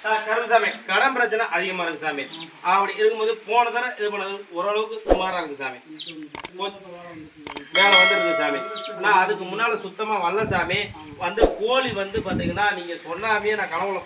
கருப்புசாமி கடன் பிரச்சனை அதிகமா இருக்கு சாமி. அப்படி இருக்கும்போது போன தடவை இது பண்ணது ஓரளவுக்கு சுமாரா இருக்கு சாமி. வேலை வந்துருக்கு சாமி. ஆனா அதுக்கு முன்னால சுத்தமா வரல சாமி. வந்து கோழி வந்து பாத்தீங்கன்னா நீங்க சொல்லாமே நான் கனவுல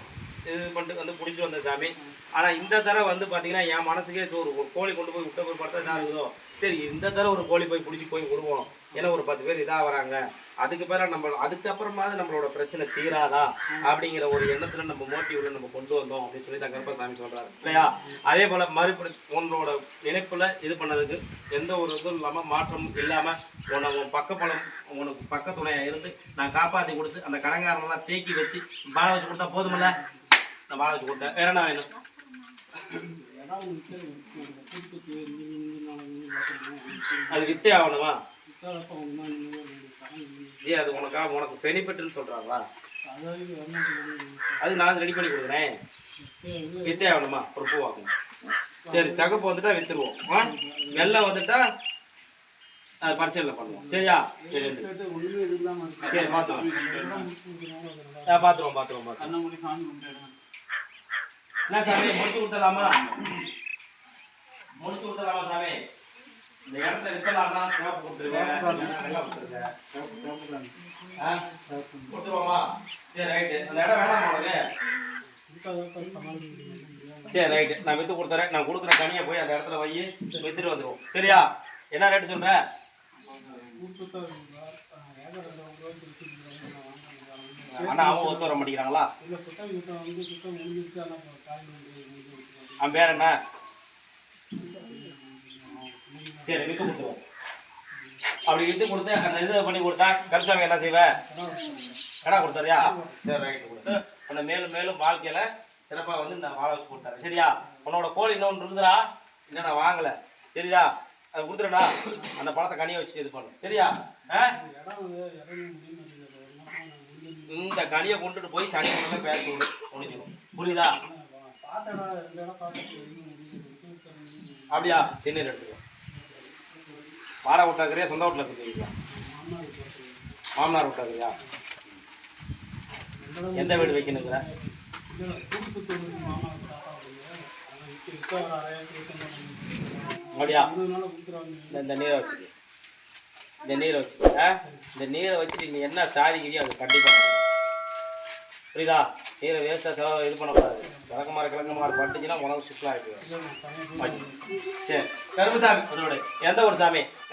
இது பண்ணிட்டு வந்து பிடிச்சிட்டு வந்தேன் சாமி. ஆனா இந்த தடவை வந்து பாத்தீங்கன்னா என் மனசுக்கே ஒரு கோழி கொண்டு போய் விட்ட போய் படுத்தா தான் இருக்குதோ சரி இந்த தடவை ஒரு கோழி போய் பிடிச்சி போய் விடுவோம். ஏன்னா ஒரு 10 பேர் இதாக வராங்க. அதுக்கு பிறகு நம்ம அதுக்கப்புறமாவது நம்மளோட பிரச்சனை தீராதா அப்படிங்கிற ஒரு எண்ணத்துல நம்ம மோட்டிவ்ல நம்ம கொண்டு வந்தோம் அப்படின்னு சொல்லி தான் கருப்பசாமி சொல்றாரு இல்லையா. அதே போல மறுபடி உன்னோட நினைப்புல இது பண்ணதுக்கு எந்த ஒரு இதுவும் இல்லாம மாற்றமும் இல்லாம உனக்கு பக்கப்பலம் உனக்கு பக்கத்துணையா இருந்து நான் காப்பாற்றி கொடுத்து அந்த கடங்காரெல்லாம் தேக்கி வச்சு வாழ வச்சு கொடுத்தா போதுமில்ல. நான் வாழ வச்சு கொடுத்தேன். வேற என்ன வேணும்? அது வித்தே ஆகணுமா? ஏ அது உனக்கு பெனிஃபிட்னு சொல்றாங்களா? அது நான் ரெடி பண்ணி கொடுக்குறேன். வித்தே ஆகணுமா? ஒரு பூ ஆகணும். சரி சகப்பு வந்துட்டா வித்துருவோம். வெள்ளை வந்துட்டா அது பரிசீலனை பண்ணுவோம். சரியா? சரி சரி பார்த்துருவோம் பார்த்துருவோம் பார்த்துருவோம். என்ன சாமி முடிச்சு கொடுத்தலாமா? முடிச்சு கொடுத்தலாமா சாமி? இந்த இடத்துல வித்தலாம்னா சிவப்பு கொடுத்துருவேன். கொடுத்துருவோமா? சரி ரைட்டு. அந்த இடம் வேணாமா உனக்கு? சரி ரைட்டு நான் வித்து கொடுத்துறேன். நான் கொடுக்குற கனியை போய் அந்த இடத்துல வை வித்துட்டு வந்துடுவோம். சரியா? என்ன ரேட்டு சொல்ற? ஆனா அவங்க ஒத்து வர மாட்டேங்கிறாங்களா? அவன் பேர் என்ன? சரி வித்து கொடுத்துருவோம். அப்படி வித்து கொடுத்து அந்த இது பண்ணி கொடுத்தா கருசாமி என்ன செய்வேன்? கடை கொடுத்தாரியா? சரி ரைட்டு கொடுத்து அந்த மேலும் மேலும் வாழ்க்கையில சிறப்பாக வந்து இந்த வாழை வச்சு கொடுத்தாரு. சரியா? உன்னோட கோழி இன்னொன்று இருக்குதுடா. இல்லை நான் வாங்கலை. சரியா? அதை கொடுத்துருடா. அந்த பழத்தை கனியை வச்சுட்டு இது பண்ணும். சரியா? இந்த கனியை கொண்டுட்டு போய் சனிக்கிழமை பேச முடிஞ்சிடும். புரியுதா? அப்படியா? தென்னீர் எடுத்துக்கோ. வாடகை விட்டாக்குறியா சொந்த வீட்டில் இருக்குறீங்களா? மாமனார் விட்டாக்குறியா? எந்த வீடு வைக்கணுங்கிற? அப்படியா? இந்த நீரை வச்சுக்க. இந்த நீரை வச்சுக்க. இந்த நீரை வச்சுட்டு நீ என்ன சாதிக்கிறியோ அது கண்டிப்பாக புரியுதா? நீரை வேஸ்ட்டாக செலவு இது பண்ணக்கூடாது. கிழக்கமாறு பட்டுச்சுன்னா உனக்கு சுற்றுலா ஆகிடுவோம். சரி கருப்புசாமி அதோட எந்த ஒரு சாமி?